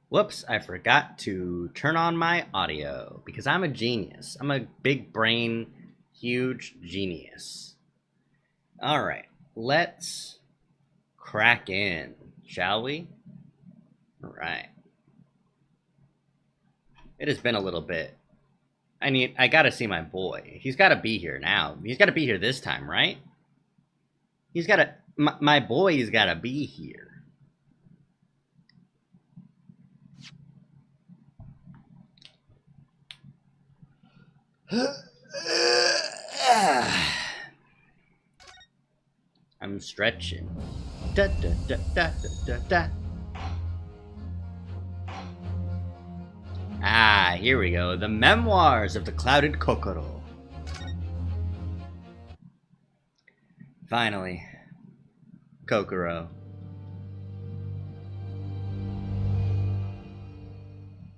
Whoops, I forgot to turn on my audio because I'm a genius. I'm a big brain, huge genius. Alright, let's crack in, shall we? Alright. It has been a little bit. I gotta see my boy. He's gotta be here now. He's gotta be here this time, right? He's gotta. My boy's gotta be here. I'm stretching. Da, da, da, da, da, da. Ah, here we go. The Memoirs of the Clouded Kokoro. Finally. Kokoro.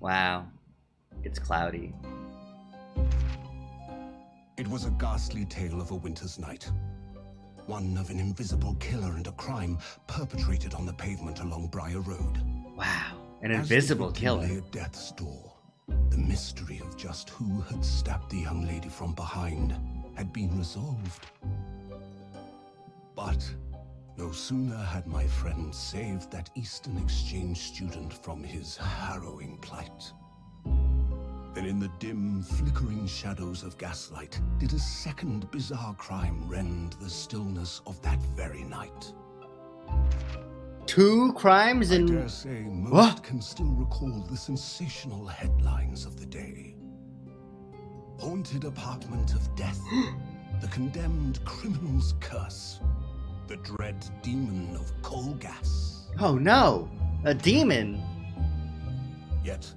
Wow. It's cloudy. It was a ghastly tale of a winter's night. One of an invisible killer and a crime perpetrated on the pavement along Briar Road. Wow. An invisible killer. Lay at death's door. The mystery of just who had stabbed the young lady from behind had been resolved. But no sooner had my friend saved that Eastern Exchange student from his harrowing plight, then in the dim, flickering shadows of gaslight did a second bizarre crime rend the stillness of that very night. Two crimes in... I dare say most can still recall the sensational headlines of the day. Haunted apartment of death, the condemned criminal's curse, the dread demon of coal gas. Oh no! A demon? Yet,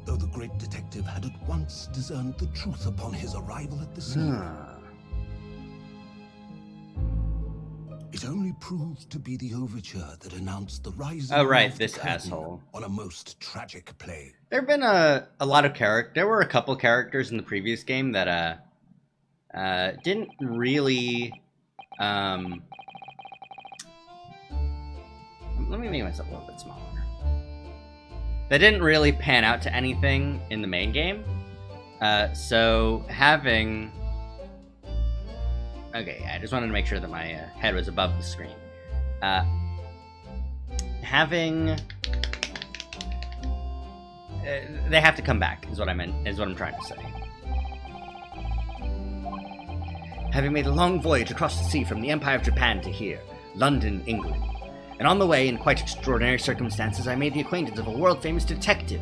though the great detective had at once discerned the truth upon his arrival at the scene, it only proved to be the overture that announced the rising of this the curtain asshole. On a most tragic play. There have been a lot of there were a couple characters in the previous game that didn't really let me make myself a little bit smaller. They didn't really pan out to anything in the main game. So having... Okay, I just wanted to make sure that my head was above the screen. Having... they have to come back, is what I meant, is what I'm trying to say. Having made a long voyage across the sea from the Empire of Japan to here, London, England. And on the way, in quite extraordinary circumstances, I made the acquaintance of a world-famous detective.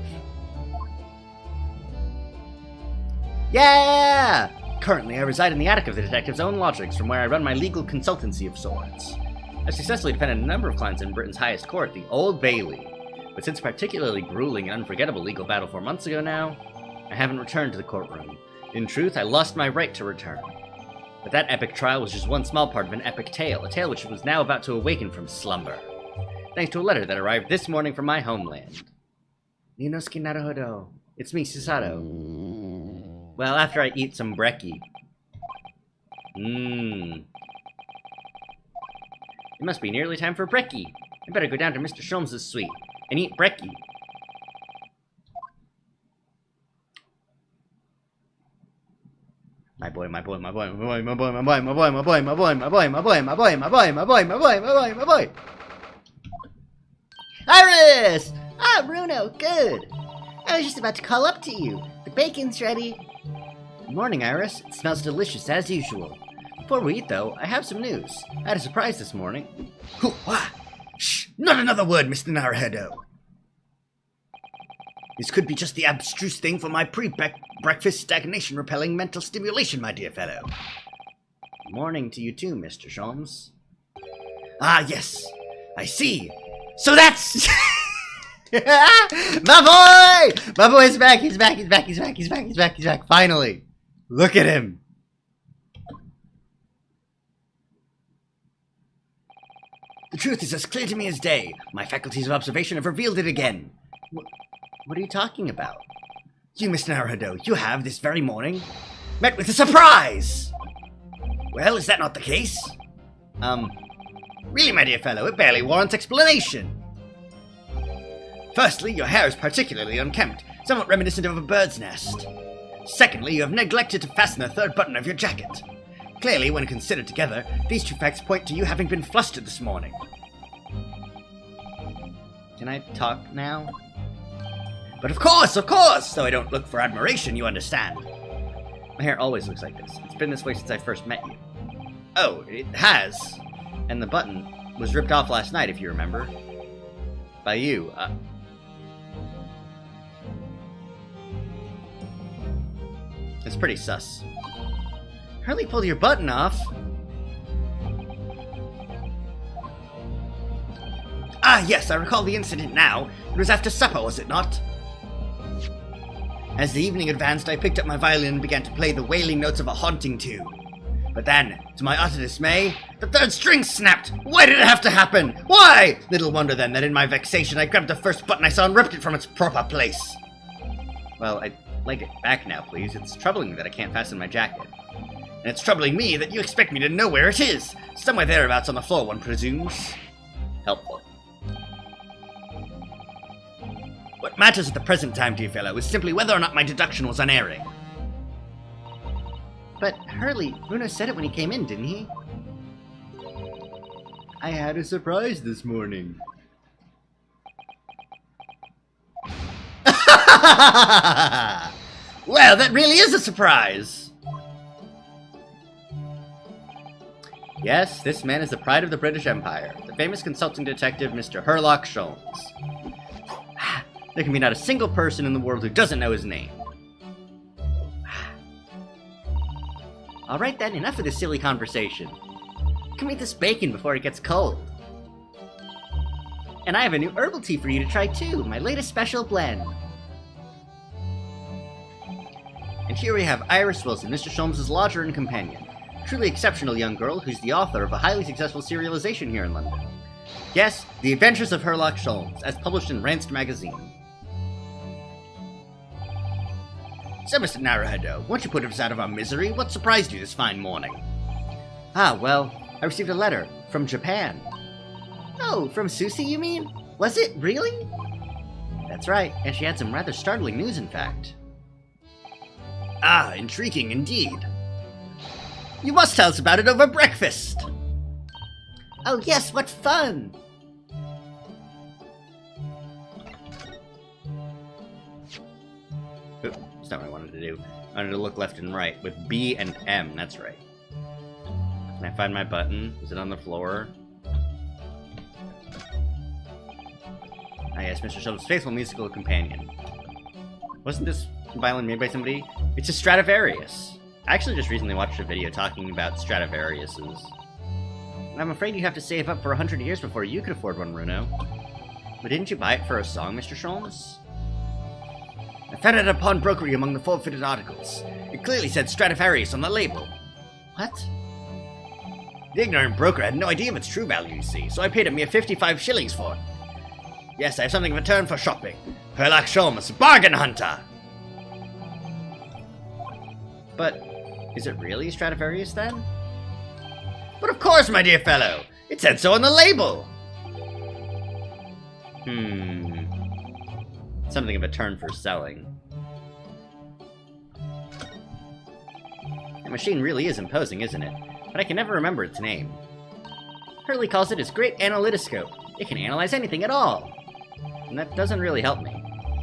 Yeah! Currently, I reside in the attic of the detective's own lodgings, from where I run my legal consultancy of sorts. I've successfully defended a number of clients in Britain's highest court, the Old Bailey. But since a particularly grueling and unforgettable legal battle 4 months ago now, I haven't returned to the courtroom. In truth, I lost my right to return. But that epic trial was just one small part of an epic tale, a tale which was now about to awaken from slumber. Thanks to a letter that arrived this morning from my homeland. Ninosuke Naruhodo. It's me, Susato. Well, after I eat some brekkie. It must be nearly time for brekkie. I better go down to Mr. Sholmes' suite and eat brekkie. My boy, my boy, my boy, my boy, my boy, my boy, my boy, my boy, my boy, my boy, my boy, my boy, my boy, my boy, my boy, my boy, my boy. Iris! Ah, Bruno, good. I was just about to call up to you. The bacon's ready. Good morning, Iris. It smells delicious as usual. Before we eat, though, I have some news. I had a surprise this morning. Shh! Not another word, Mr. Naruhodo. This could be just the abstruse thing for my pre-breakfast stagnation-repelling mental stimulation, my dear fellow. Good morning to you too, Mr. Sholmes. Ah, yes. I see. So that's... My boy! My boy's back. He's back. He's back. He's back. He's back. He's back. He's back. Finally. Look at him. The truth is as clear to me as day. My faculties of observation have revealed it again. What are you talking about? You, Mr. Naruhodo, you have, this very morning, met with a surprise! Well, is that not the case? Really, my dear fellow, it barely warrants explanation. Firstly, your hair is particularly unkempt, somewhat reminiscent of a bird's nest. Secondly, you have neglected to fasten the third button of your jacket. Clearly, when considered together, these two facts point to you having been flustered this morning. Can I talk now? But of course! So I don't look for admiration, you understand. My hair always looks like this. It's been this way since I first met you. Oh, it has. And the button was ripped off last night, if you remember. By you. It's pretty sus. Hurley pulled your button off. Ah, yes, I recall the incident now. It was after supper, was it not? As the evening advanced, I picked up my violin and began to play the wailing notes of a haunting tune. But then, to my utter dismay, the third string snapped! Why did it have to happen? Why? Little wonder then that in my vexation I grabbed the first button I saw and ripped it from its proper place. Well, I'd like it back now, please. It's troubling me that I can't fasten my jacket. And it's troubling me that you expect me to know where it is. Somewhere thereabouts on the floor, one presumes. Helpful. What matters at the present time, dear fellow, is simply whether or not my deduction was unerring. But Hurley, Bruno said it when he came in, didn't he? I had a surprise this morning. Well, that really is a surprise! Yes, this man is the pride of the British Empire, the famous consulting detective, Mr. Herlock Sholmes. There can be not a single person in the world who doesn't know his name. Alright then, enough of this silly conversation. Come eat this bacon before it gets cold. And I have a new herbal tea for you to try too, my latest special blend. And here we have Iris Wilson, Mr. Sholmes' lodger and companion. Truly exceptional young girl who's the author of a highly successful serialization here in London. Yes, The Adventures of Herlock Sholmes, as published in Ranced magazine. So, Mr. Naruhodo, won't you put us out of our misery? What surprised you this fine morning? Ah, well, I received a letter from Japan. Oh, from Susie, you mean? Was it really? That's right, and she had some rather startling news, in fact. Ah, intriguing indeed. You must tell us about it over breakfast! Oh yes, what fun! Oop, that's not what I wanted to do. I wanted to look left and right with B and M, that's right. Can I find my button? Is it on the floor? Ah yes, Mr. Sholmes' faithful musical companion. Wasn't this violin made by somebody? It's a Stradivarius. I actually just recently watched a video talking about Stradivariuses. And I'm afraid you have to save up for 100 years before you could afford one, Bruno. But didn't you buy it for a song, Mr. Sholmes? I found it at a pawnbrokery among the forfeited articles. It clearly said Stradivarius on the label. What? The ignorant broker had no idea of its true value, you see, so I paid a mere 55 shillings for it. Yes, I have something of a turn for shopping. Herlock Sholmes, bargain hunter! But is it really Stradivarius then? But of course, my dear fellow! It said so on the label! Something of a turn for selling. That machine really is imposing, isn't it? But I can never remember its name. Hurley calls it his great analytoscope. It can analyze anything at all. And that doesn't really help me.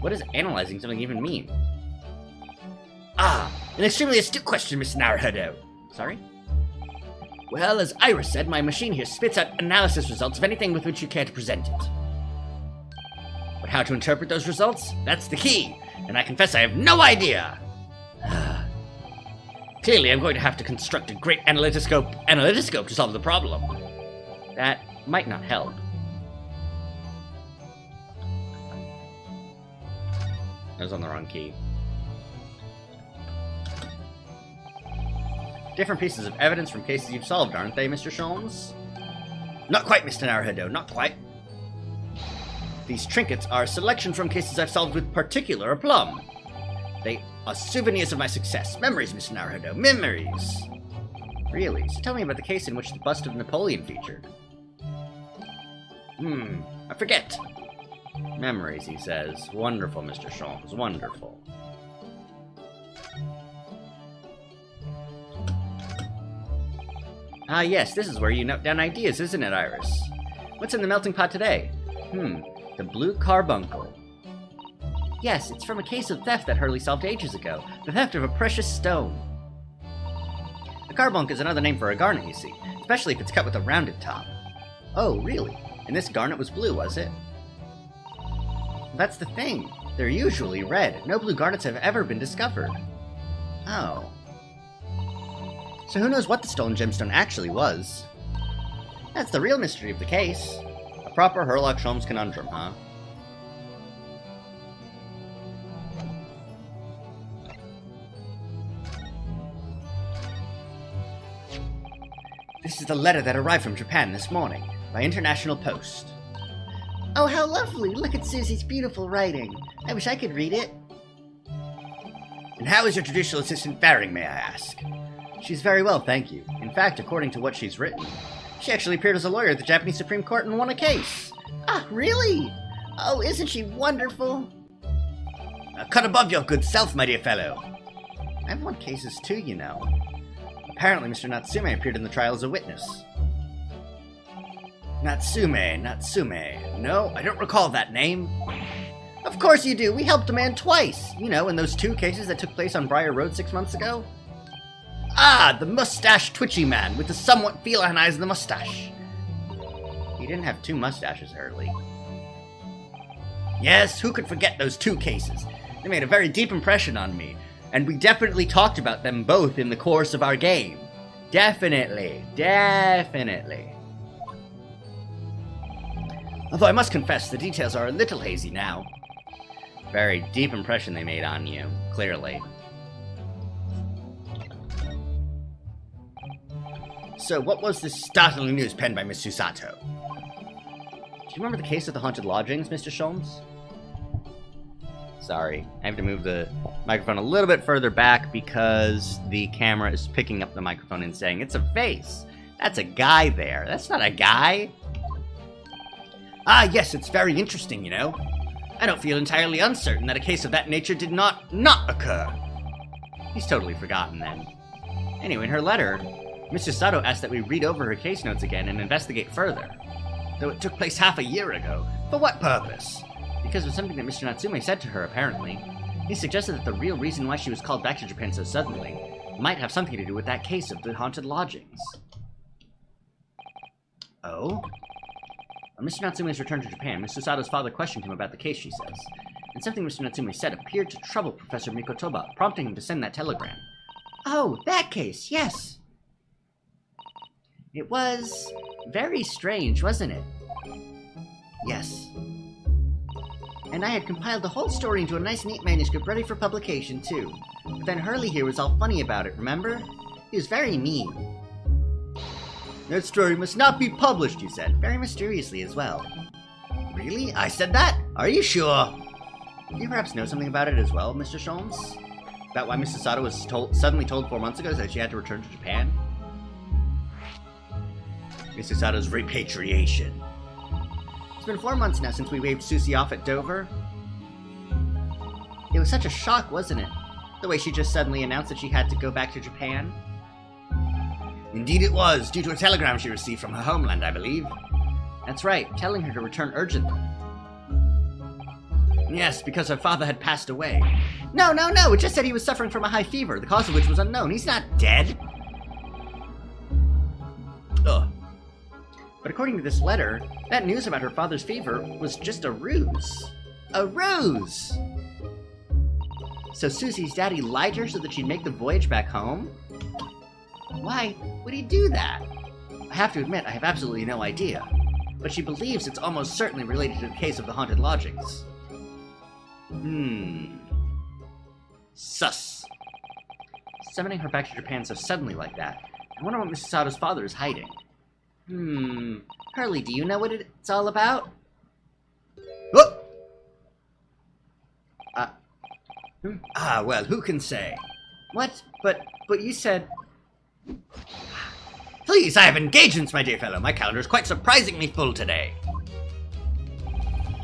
What does analyzing something even mean? Ah, an extremely astute question, Mr. Naruhodo. Sorry? Well, as Iris said, my machine here spits out analysis results of anything with which you care to present it. But how to interpret those results? That's the key, and I confess I have no idea. Clearly, I'm going to have to construct a great analytoscope to solve the problem. That might not help. I was on the wrong key. Different pieces of evidence from cases you've solved, aren't they, Mr. Sholmes? Not quite, Mr. Naruhodo, not quite. These trinkets are a selection from cases I've solved with particular aplomb. They are souvenirs of my success. Memories, Mr. Naruhodo, memories! Really? So tell me about the case in which the bust of Napoleon featured. I forget. Memories, he says. Wonderful, Mr. Sholmes, wonderful. Ah, yes, this is where you note down ideas, isn't it, Iris? What's in the melting pot today? The blue carbuncle. Yes, it's from a case of theft that Hurley solved ages ago. The theft of a precious stone. A carbuncle is another name for a garnet, you see, especially if it's cut with a rounded top. Oh, really? And this garnet was blue, was it? That's the thing. They're usually red. No blue garnets have ever been discovered. Oh. So who knows what the stolen gemstone actually was? That's the real mystery of the case. A proper Herlock Sholmes conundrum, huh? This is the letter that arrived from Japan this morning, by international post. Oh, how lovely! Look at Susie's beautiful writing. I wish I could read it. And how is your judicial assistant faring, may I ask? She's very well, thank you. In fact, according to what she's written, she actually appeared as a lawyer at the Japanese Supreme Court and won a case. Ah, really? Oh, isn't she wonderful? Cut above your good self, my dear fellow. I've won cases too, you know. Apparently, Mr. Natsume appeared in the trial as a witness. Natsume. No, I don't recall that name. Of course you do. We helped a man twice. You know, in those 2 cases that took place on Briar Road 6 months ago. Ah, the mustache twitchy man with the somewhat feline eyes and the mustache. He didn't have 2 mustaches, Hurley. Yes, who could forget those 2 cases? They made a very deep impression on me, and we definitely talked about them both in the course of our game. Definitely. Although I must confess, the details are a little hazy now. Very deep impression they made on you, clearly. So, what was this startling news penned by Miss Susato? Do you remember the case of the haunted lodgings, Mr. Sholmes? Sorry, I have to move the microphone a little bit further back because the camera is picking up the microphone and saying, it's a face. That's a guy there. That's not a guy. Ah, yes, it's very interesting, you know. I don't feel entirely uncertain that a case of that nature did not occur. He's totally forgotten then. Anyway, in her letter, Mrs. Sato asked that we read over her case notes again and investigate further. Though it took place half a year ago. For what purpose? Because of something that Mr. Natsume said to her, apparently. He suggested that the real reason why she was called back to Japan so suddenly might have something to do with that case of the haunted lodgings. Oh? On Mr. Natsume's return to Japan, Miss Susato's father questioned him about the case, she says. And something Mr. Natsume said appeared to trouble Professor Mikotoba, prompting him to send that telegram. Oh, that case, yes. It was very strange, wasn't it? Yes. And I had compiled the whole story into a nice, neat manuscript ready for publication, too. But then Hurley here was all funny about it, remember? He was very mean. That story must not be published, you said. Very mysteriously as well. Really? I said that? Are you sure? Do you perhaps know something about it as well, Mr. Sholmes? About why Mrs. Sato was suddenly told 4 months ago that she had to return to Japan? Mrs. Sato's repatriation. It's been 4 months now since we waved Susie off at Dover. It was such a shock, wasn't it? The way she just suddenly announced that she had to go back to Japan. Indeed it was, due to a telegram she received from her homeland, I believe. That's right, telling her to return urgently. Yes, because her father had passed away. No, it just said he was suffering from a high fever, the cause of which was unknown. He's not dead. Ugh. But according to this letter, that news about her father's fever was just a ruse. A ruse! So Susie's daddy lied to her so that she'd make the voyage back home? Why would he do that? I have to admit, I have absolutely no idea. But she believes it's almost certainly related to the case of the haunted lodgings. Sus. Summoning her back to Japan so suddenly like that. I wonder what Mrs. Sato's father is hiding. Hurley, do you know what it's all about? Oh! Well, who can say? What? But you said... Please, I have engagements, my dear fellow. My calendar is quite surprisingly full today.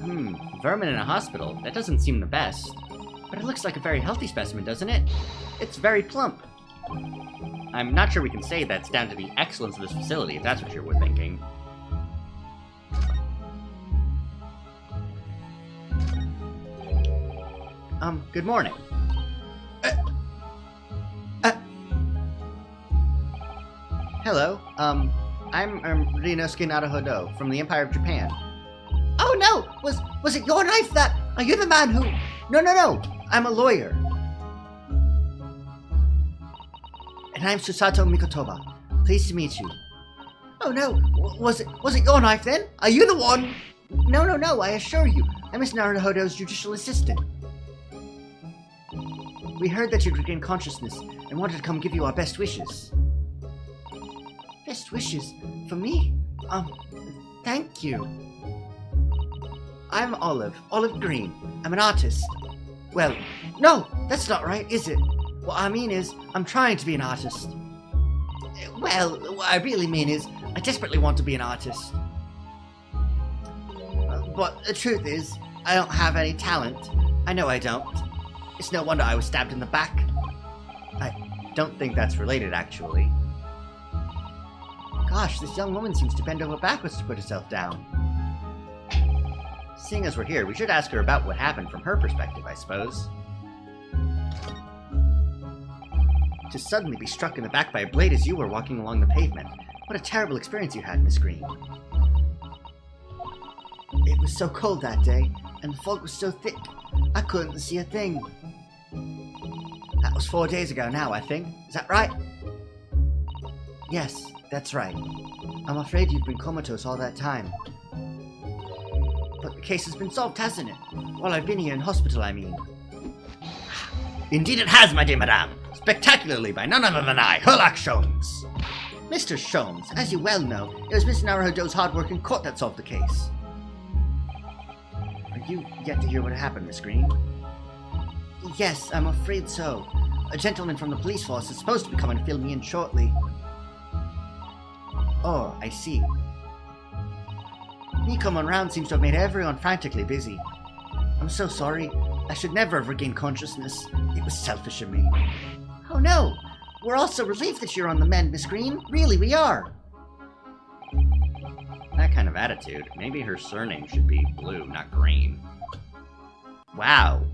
Vermin in a hospital. That doesn't seem the best. But it looks like a very healthy specimen, doesn't it? It's very plump. I'm not sure we can say that's down to the excellence of this facility, if that's what you were thinking. Good morning. Hello, I'm Rinosuke Naruhodo from the Empire of Japan. Oh no! Was it your knife that... Are you the man who... No! I'm a lawyer. And I'm Susato Mikotoba. Pleased to meet you. Oh no! Was it your knife then? Are you the one? No, I assure you. I'm Miss Naruhodo's judicial assistant. We heard that you'd regained consciousness and wanted to come give you our best wishes. Best wishes? For me? Thank you. I'm Olive Green. I'm an artist. Well, no, that's not right, is it? What I mean is, I'm trying to be an artist. Well, what I really mean is, I desperately want to be an artist. But the truth is, I don't have any talent. I know I don't. It's no wonder I was stabbed in the back. I don't think that's related, actually. Gosh, this young woman seems to bend over backwards to put herself down. Seeing as we're here, we should ask her about what happened from her perspective, I suppose. To suddenly be struck in the back by a blade as you were walking along the pavement. What a terrible experience you had, Miss Green. It was so cold that day, and the fog was so thick, I couldn't see a thing. That was 4 days ago now, I think. Is that right? Yes, that's right. I'm afraid you've been comatose all that time. But the case has been solved, hasn't it? While I've been here in hospital, I mean. Indeed it has, my dear madame. Spectacularly by none other than I, herlock Sholmes. Mr. Sholmes, as you well know, it was Miss Naruhodo's hard work in court that solved the case. Are you yet to hear what happened, Miss Green? Yes, I'm afraid so. A gentleman from the police force is supposed to be coming to fill me in shortly. Oh, I see. Me coming round seems to have made everyone frantically busy. I'm so sorry. I should never have regained consciousness. It was selfish of me. Oh no! We're all so relieved that you're on the mend, Miss Green. Really, we are. That kind of attitude. Maybe her surname should be Blue, not Green. Wow.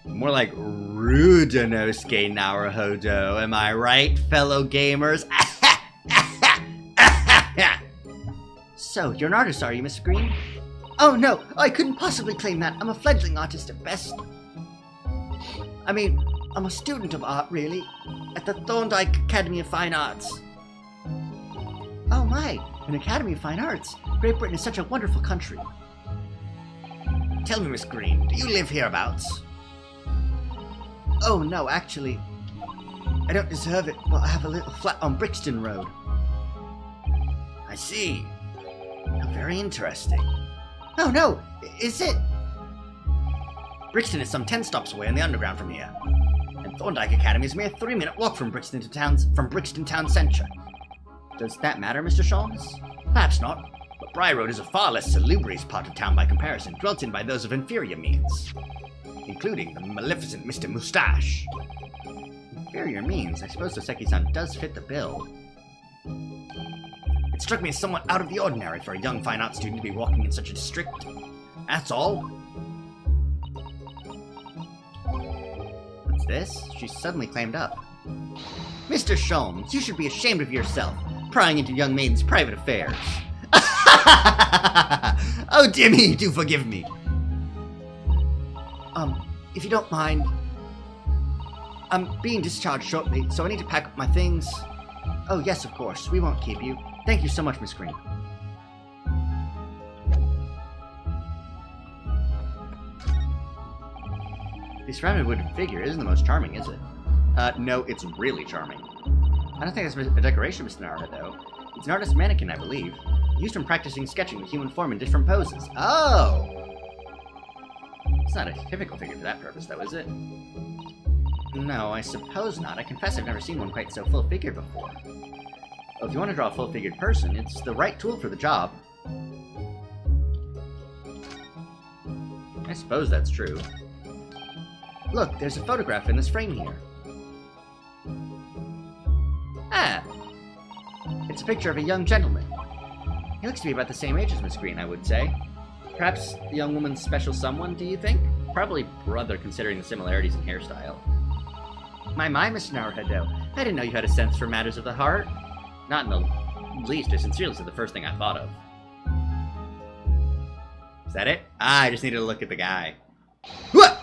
More like Rudenosuke Naruhodo, am I right, fellow gamers? So, you're an artist, are you, Miss Green? Oh no, I couldn't possibly claim that. I'm a fledgling artist at best. I mean, I'm a student of art, really, at the Thorndike Academy of Fine Arts. Oh my, an Academy of Fine Arts. Great Britain is such a wonderful country. Tell me, Miss Green, do you live hereabouts? Oh no, actually, I don't deserve it, but I have a little flat on Brixton Road. I see. How very interesting. Oh no, is it? Brixton is some 10 stops away on the underground from here. And Thorndike Academy is a mere 3-minute walk from Brixton Town Centre. Does that matter, Mr. Sholmes? Perhaps not, but Briar Road is a far less salubrious part of town by comparison, dwelt in by those of inferior means, including the maleficent Mr. Moustache. Inferior means? I suppose Soseki-san does fit the bill. It struck me as somewhat out of the ordinary for a young fine art student to be walking in such a district. That's all. What's this? She's suddenly claimed up. Mr. Sholmes, you should be ashamed of yourself, prying into young maidens' private affairs. Oh dear me, do forgive me. If you don't mind, I'm being discharged shortly, so I need to pack up my things. Oh yes, of course, we won't keep you. Thank you so much, Miss Green. This rounded wooden figure isn't the most charming, is it? No, it's really charming. I don't think that's a decoration, Mr. Naruhodo. It's an artist's mannequin, I believe. Used when practicing sketching the human form in different poses. Oh! It's not a typical figure for that purpose, though, is it? No, I suppose not. I confess I've never seen one quite so full-figured before. Well, if you want to draw a full-figured person, it's the right tool for the job. I suppose that's true. Look, there's a photograph in this frame here. Ah! It's a picture of a young gentleman. He looks to be about the same age as Miss Green, I would say. Perhaps the young woman's special someone, do you think? Probably brother, considering the similarities in hairstyle. My, Mr. Naruhodo. I didn't know you had a sense for matters of the heart. Not in the least. I sincerely said the first thing I thought of. Is that it? Ah, I just needed to look at the guy. What?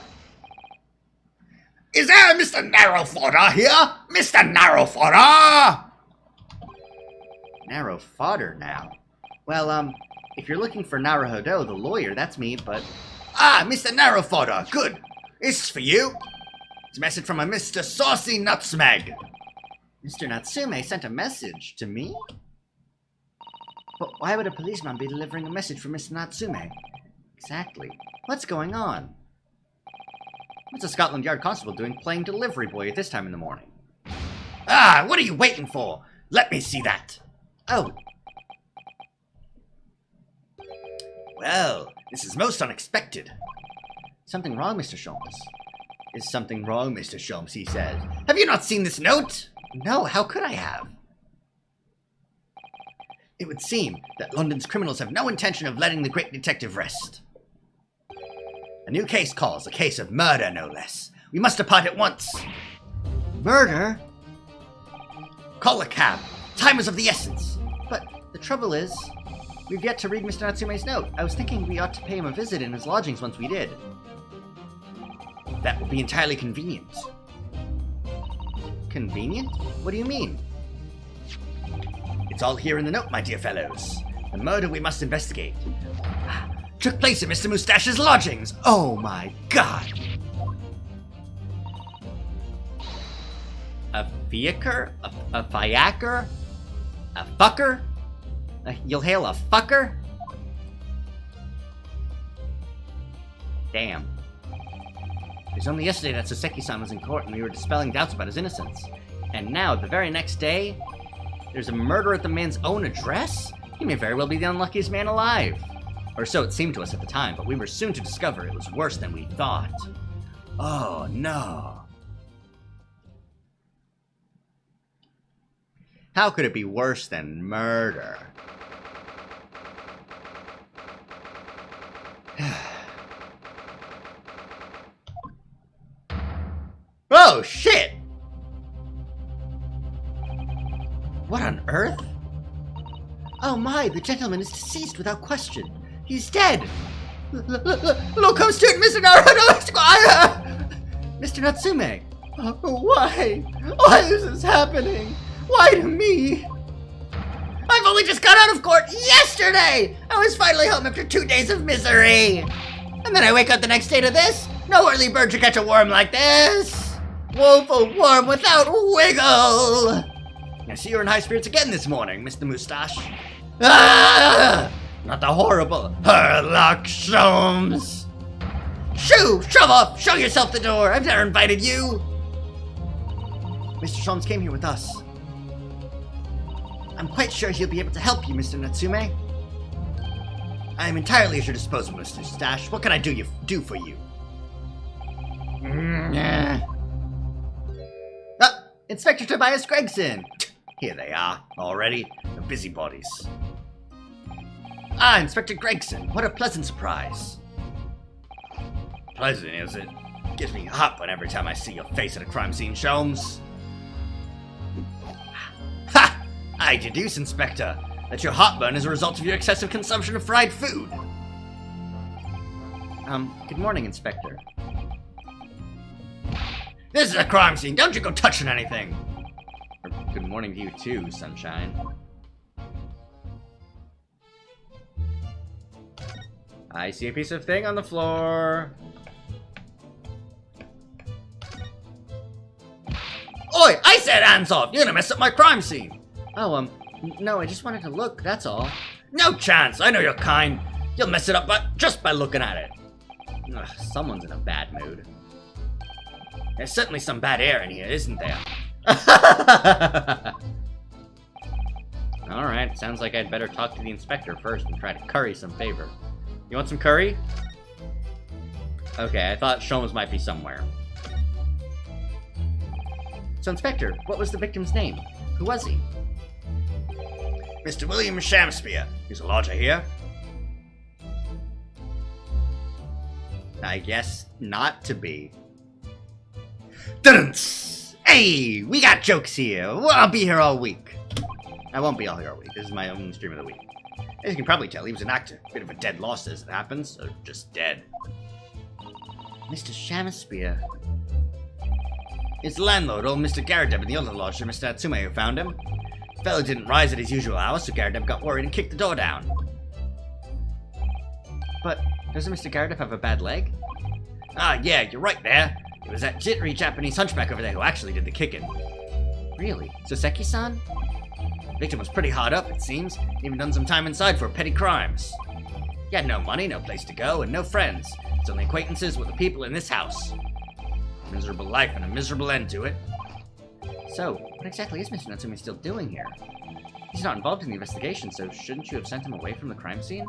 Is there a Mr. Narrowfodder here? Mr. Narrowfodder! Narrow fodder now. Well, if you're looking for Naruhodo, the lawyer, that's me, but... Ah, Mr. Narrowfodder, good. This is for you. It's a message from a Mr. Saucy Nutsmeg. Mr. Natsume sent a message to me? But why would a policeman be delivering a message for Mr. Natsume? Exactly. What's going on? What's a Scotland Yard constable doing playing delivery boy at this time in the morning? Ah, what are you waiting for? Let me see that. Oh. Well, this is most unexpected. Something wrong, Mr. Sholmes? Is something wrong, Mr. Sholmes, he says. Have you not seen this note? No, how could I have? It would seem that London's criminals have no intention of letting the great detective rest. A new case calls, a case of murder, no less. We must depart at once. Murder? Call a cab. Time is of the essence. But the trouble is, we've yet to read Mr. Natsume's note. I was thinking we ought to pay him a visit in his lodgings once we did. That will be entirely convenient. Convenient? What do you mean? It's all here in the note, my dear fellows. The murder we must investigate took place at Mr. Moustache's lodgings. Oh my god! A fiaker? A fiaker? A fucker? You'll hail a fucker? Damn. It was only yesterday that Soseki-san was in court and we were dispelling doubts about his innocence. And now, the very next day, there's a murder at the man's own address? He may very well be the unluckiest man alive. Or so it seemed to us at the time, but we were soon to discover it was worse than we thought. Oh no. How could it be worse than murder? Oh, shit! What on earth? Oh my, the gentleman is deceased without question. He's dead! Look, come student, Mr. Naruhodo, Esquire! Mr. Natsume! Oh, why? Why is this happening? Why to me? I've only just got out of court yesterday! I was finally home after 2 days of misery! And then I wake up the next day to this? No early bird should catch a worm like this! Woeful worm without wiggle! I see you're in high spirits again this morning, Mr. Moustache. Ah! Not the horrible herlock sholmes! Shoo! Shove off! Show yourself the door! I've never invited you! Mr. Sholmes came here with us. I'm quite sure he'll be able to help you, Mr. Natsume. I am entirely at your disposal, Mr. Moustache. What can I do for you? Inspector Tobias Gregson! Here they are, already. The busybodies. Ah, Inspector Gregson, what a pleasant surprise. Pleasant, is it? Gives me heartburn every time I see your face at a crime scene, Sholmes. Ha! I deduce, Inspector, that your heartburn is a result of your excessive consumption of fried food. Good morning, Inspector. This is a crime scene. Don't you go touching anything. Good morning to you too, Sunshine. I see a piece of thing on the floor. Oi! I said hands off! You're gonna mess up my crime scene! Oh, no, I just wanted to look, that's all. No chance! I know you're kind. You'll mess it up just by looking at it. Ugh, someone's in a bad mood. There's certainly some bad air in here, isn't there? Alright, sounds like I'd better talk to the inspector first and try to curry some favor. You want some curry? Okay, I thought Sholmes might be somewhere. So, Inspector, what was the victim's name? Who was he? Mr. William Shamspeare. He's a lodger here. I guess not to be. Dun! Hey, we got jokes here. Well, I'll be here all week. I won't be all here all week. This is my own stream of the week. As you can probably tell, he was an actor. Bit of a dead loss as it happens, or just dead. Mr. Shamspeare. It's the landlord, old Mr. Garadeb, and the other lodger, Mr. Natsume, who found him. The fellow didn't rise at his usual hour, so Garadeb got worried and kicked the door down. But doesn't Mr. Garadeb have a bad leg? Ah, yeah, you're right there. It was that jittery Japanese hunchback over there who actually did the kicking. Really? Soseki-san? The victim was pretty hard up, it seems. Even done some time inside for petty crimes. He had no money, no place to go, and no friends. His only acquaintances were the people in this house. A miserable life and a miserable end to it. So, what exactly is Mr. Natsume still doing here? He's not involved in the investigation, so shouldn't you have sent him away from the crime scene?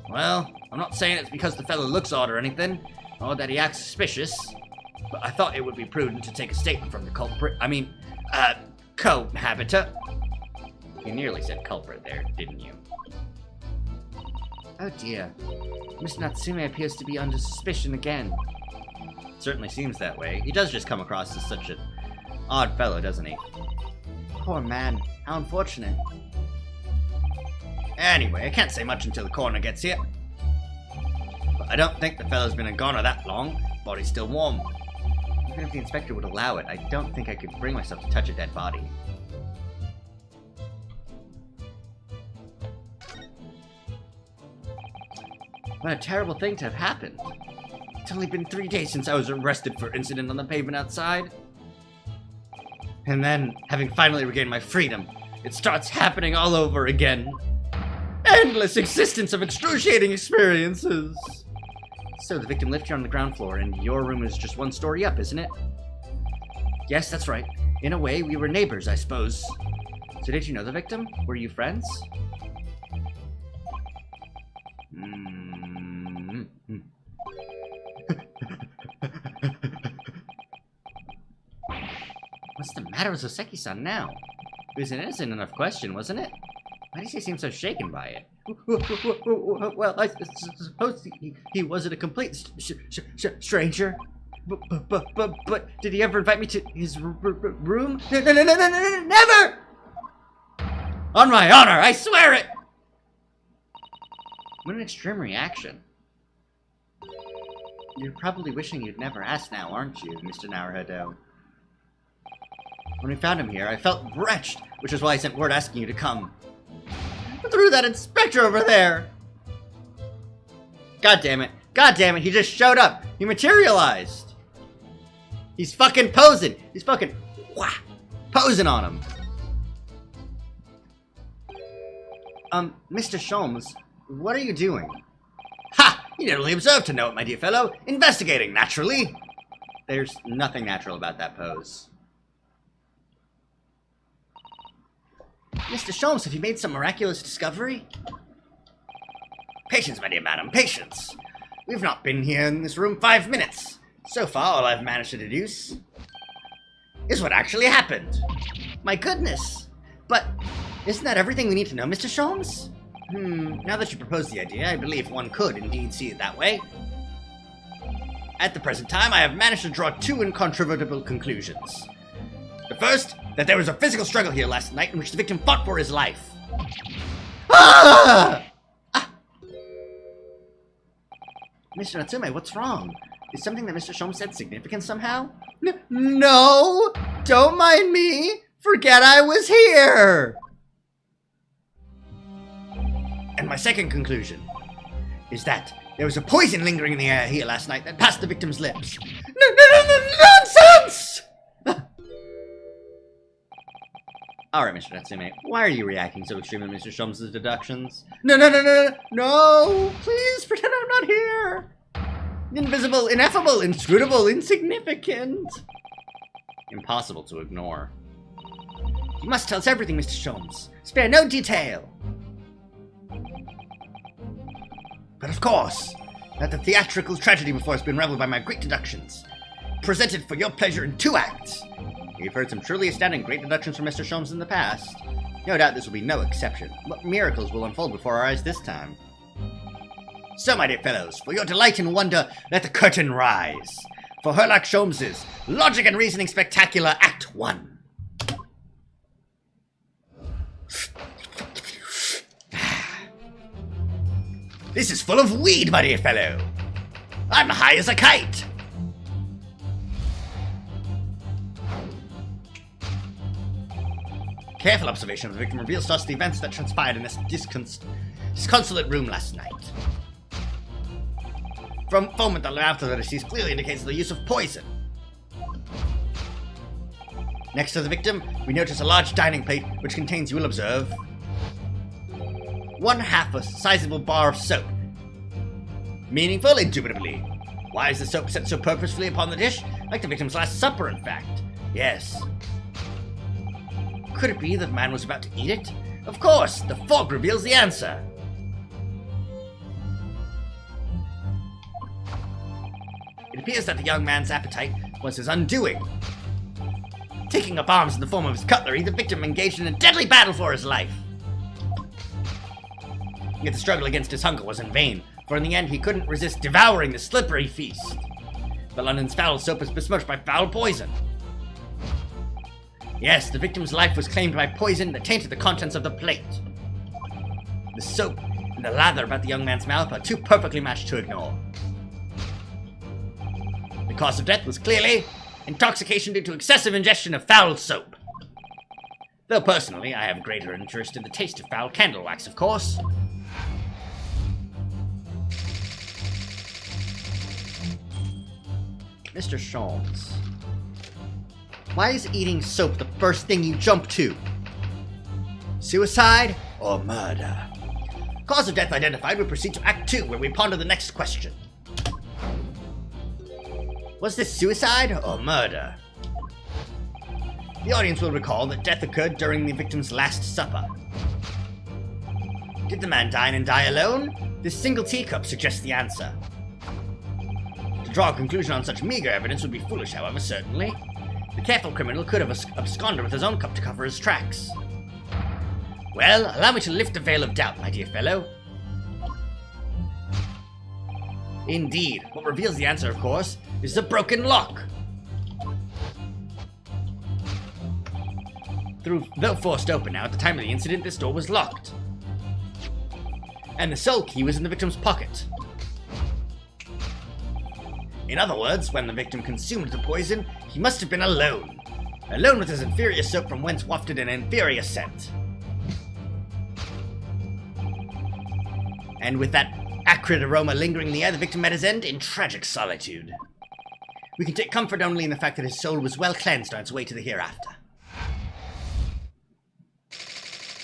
Well, I'm not saying it's because the fellow looks odd or anything, or that he acts suspicious, but I thought it would be prudent to take a statement from the cohabitor. You nearly said culprit there, didn't you? Oh dear. Mr. Natsume appears to be under suspicion again. Certainly seems that way. He does just come across as such an odd fellow, doesn't he? Poor man. How unfortunate. Anyway, I can't say much until the coroner gets here. But I don't think the fellow's been a goner that long. Body's still warm. Even if the inspector would allow it, I don't think I could bring myself to touch a dead body. What a terrible thing to have happened. It's only been 3 days since I was arrested for incident on the pavement outside. And then, having finally regained my freedom, it starts happening all over again. Endless existence of excruciating experiences. So the victim lived here on the ground floor, and your room is just one story up, isn't it? Yes, that's right. In a way, we were neighbors, I suppose. So did you know the victim? Were you friends? What's the matter with Soseki-san now? It was an innocent enough question, wasn't it? Why does he seem so shaken by it? Well, I suppose he wasn't a complete stranger. But did he ever invite me to his room? No, never! On my honor, I swear it! What an extreme reaction. You're probably wishing you'd never asked now, aren't you, Mr. Naruhodo? When we found him here, I felt wretched, which is why I sent word asking you to come. Through that inspector over there! God damn it, he just showed up! He materialized! He's fucking posing! He's fucking posing on him! Mr. Sholmes, what are you doing? Ha! You didn't really observe to know it, my dear fellow. Investigating, naturally. There's nothing natural about that pose. Mr. Sholmes, have you made some miraculous discovery? Patience, my dear madam, patience. We've not been here in this room 5 minutes. So far, all I've managed to deduce is what actually happened. My goodness. But isn't that everything we need to know, Mr. Sholmes? Now that you propose the idea, I believe one could indeed see it that way. At the present time, I have managed to draw 2 incontrovertible conclusions. The first, that there was a physical struggle here last night in which the victim fought for his life. Ah! Mr. Natsume, what's wrong? Is something that Mr. Sholmes said significant somehow? No! Don't mind me! Forget I was here! And my second conclusion is that there was a poison lingering in the air here last night that passed the victim's lips. Nonsense! Alright, Mr. Natsume, why are you reacting so extremely to Mr. Sholmes' deductions? No! Please pretend I'm not here! Invisible, ineffable, inscrutable, insignificant. Impossible to ignore. You must tell us everything, Mr. Sholmes. Spare no detail. But of course, that the theatrical tragedy before has been reveled by my great deductions, presented for your pleasure in 2 acts. We've heard some truly astounding great deductions from Mr. Sholmes in the past. No doubt this will be no exception. What miracles will unfold before our eyes this time? So, my dear fellows, for your delight and wonder, let the curtain rise. For Herlock Sholmes's Logic and Reasoning Spectacular Act 1. This is full of weed, my dear fellow. I'm high as a kite. Careful observation of the victim reveals to us the events that transpired in this disconsolate room last night. From foam at the mouth of the deceased clearly indicates the use of poison. Next to the victim, we notice a large dining plate which contains, you will observe, 1/2 a sizable bar of soap. Meaningful, indubitably. Why is the soap set so purposefully upon the dish? Like the victim's last supper, in fact. Yes. Could it be that the man was about to eat it? Of course, the fork reveals the answer. It appears that the young man's appetite was his undoing. Taking up arms in the form of his cutlery, the victim engaged in a deadly battle for his life. Yet the struggle against his hunger was in vain, for in the end he couldn't resist devouring the slippery feast. The London's foul soap is besmirched by foul poison. Yes, the victim's life was claimed by poison that tainted the contents of the plate. The soap and the lather about the young man's mouth are too perfectly matched to ignore. The cause of death was clearly intoxication due to excessive ingestion of foul soap. Though personally, I have greater interest in the taste of foul candle wax, of course. Mr. Sholmes, why is eating soap the first thing you jump to? Suicide or murder? Cause of death identified, we proceed to Act 2, where we ponder the next question. Was this suicide or murder? The audience will recall that death occurred during the victim's last supper. Did the man dine and die alone? This single teacup suggests the answer. To draw a conclusion on such meager evidence would be foolish, however, certainly. The careful criminal could have absconded with his own cup to cover his tracks. Well, allow me to lift the veil of doubt, my dear fellow. Indeed, what reveals the answer, of course, is the broken lock. Though forced open now, at the time of the incident, this door was locked. And the sole key was in the victim's pocket. In other words, when the victim consumed the poison, he must have been alone. Alone with his inferior soap from whence wafted an inferior scent. And with that acrid aroma lingering in the air, the victim met his end in tragic solitude. We can take comfort only in the fact that his soul was well cleansed on its way to the hereafter.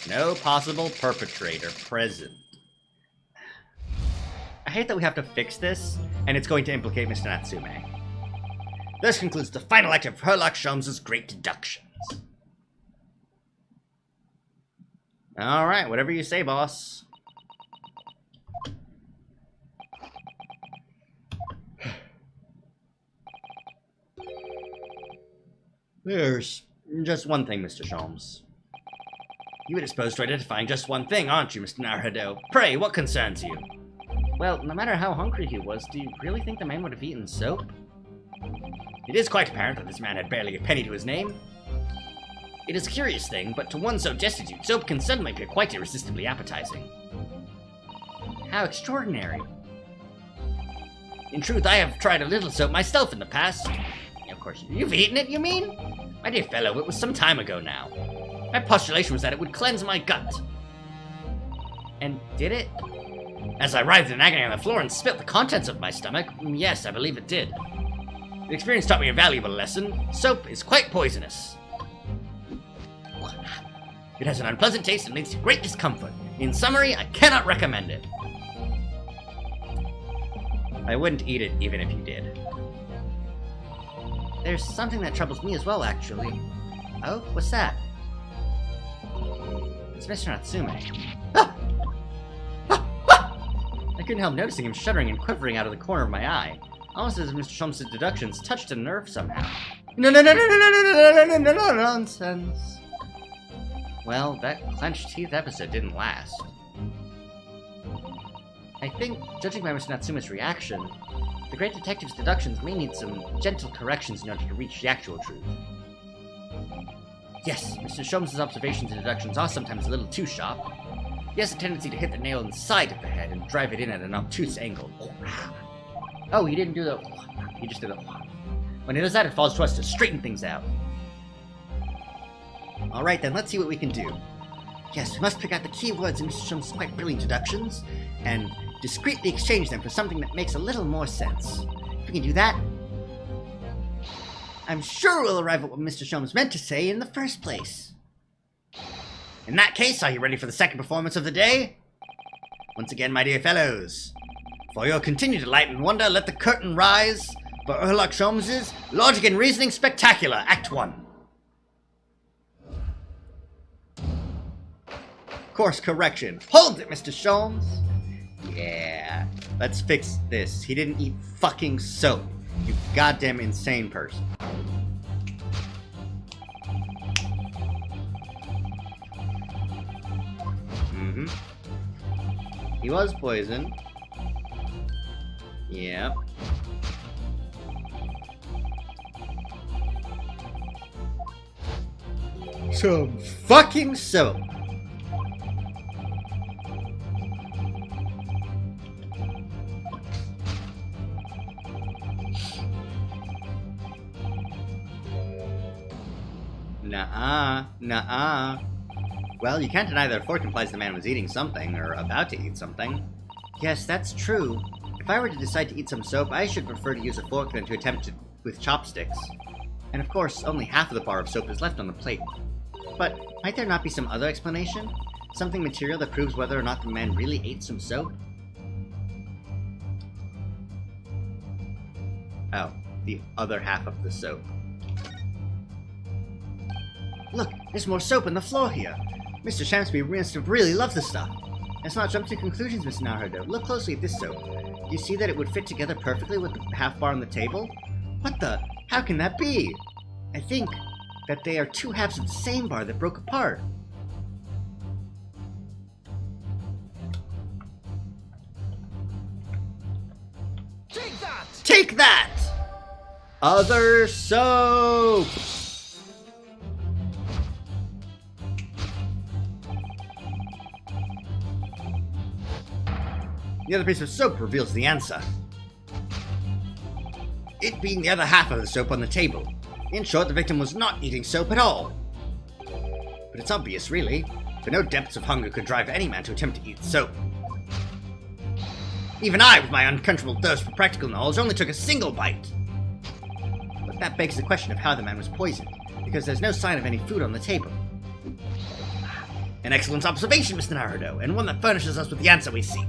No possible perpetrator present. I hate that we have to fix this, and it's going to implicate Mr. Natsume. This concludes the final act of Herlock Sholmes' great deductions. Alright, whatever you say, boss. There's just one thing, Mr. Sholmes. You were disposed to identifying just one thing, aren't you, Mr. Naruhodo? Pray, what concerns you? Well, no matter how hungry he was, do you really think the man would have eaten soap? It is quite apparent that this man had barely a penny to his name. It is a curious thing, but to one so destitute, soap can suddenly appear quite irresistibly appetizing. How extraordinary. In truth, I have tried a little soap myself in the past. Of course, you've eaten it, you mean? My dear fellow, it was some time ago now. My postulation was that it would cleanse my gut. And did it? As I writhed in agony on the floor and spilt the contents of my stomach, yes, I believe it did. The experience taught me a valuable lesson. Soap is quite poisonous. It has an unpleasant taste and leads to great discomfort. In summary, I cannot recommend it. I wouldn't eat it even if you did. There's something that troubles me as well, actually. Oh, what's that? It's Mr. Natsume. The couldn't help noticing him shuddering and quivering out of the corner of my eye, almost as if Mr. Sholmes' deductions touched a nerve somehow. No, nonsense. Well, that clenched teeth episode didn't last. I think, judging by Mr. Natsuma's reaction, the great detective's deductions may need some gentle corrections in order to reach the actual truth. Yes, Mr. Sholmes' observations and deductions are sometimes a little too sharp. He has a tendency to hit the nail inside of the head and drive it in at an obtuse angle. Oh, he didn't do the... He just did the... When he does that, it falls to us to straighten things out. Alright then, let's see what we can do. Yes, we must pick out the key words in Mr. Sholmes' quite brilliant deductions, and discreetly exchange them for something that makes a little more sense. If we can do that, I'm sure we'll arrive at what Mr. Sholmes meant to say in the first place. In that case, are you ready for the second performance of the day? Once again, my dear fellows, for your continued delight and wonder, let the curtain rise for Herlock Sholmes' Logic and Reasoning Spectacular, Act 1. Course correction. Hold it, Mr. Sholmes! Yeah, let's fix this. He didn't eat fucking soap. You goddamn insane person. He was poisoned. Yep. Some fucking soap. Nuh-uh. Well, you can't deny that a fork implies the man was eating something, or about to eat something. Yes, that's true. If I were to decide to eat some soap, I should prefer to use a fork than to attempt it with chopsticks. And of course, only half of the bar of soap is left on the plate. But might there not be some other explanation? Something material that proves whether or not the man really ate some soap? Oh, the other half of the soap. Look, there's more soap on the floor here. Mr. Shamsby must have really loved the stuff. Let's not jump to conclusions, Mr. Naruto. Look closely at this soap. Do you see that it would fit together perfectly with the half bar on the table? What the? How can that be? I think that they are two halves of the same bar that broke apart. Take that! Take that! Other soap! The other piece of soap reveals the answer. It being the other half of the soap on the table. In short, the victim was not eating soap at all. But it's obvious, really, for no depths of hunger could drive any man to attempt to eat soap. Even I, with my uncontrollable thirst for practical knowledge, only took a single bite. But that begs the question of how the man was poisoned, because there's no sign of any food on the table. An excellent observation, Mr. Naruto, and one that furnishes us with the answer we seek.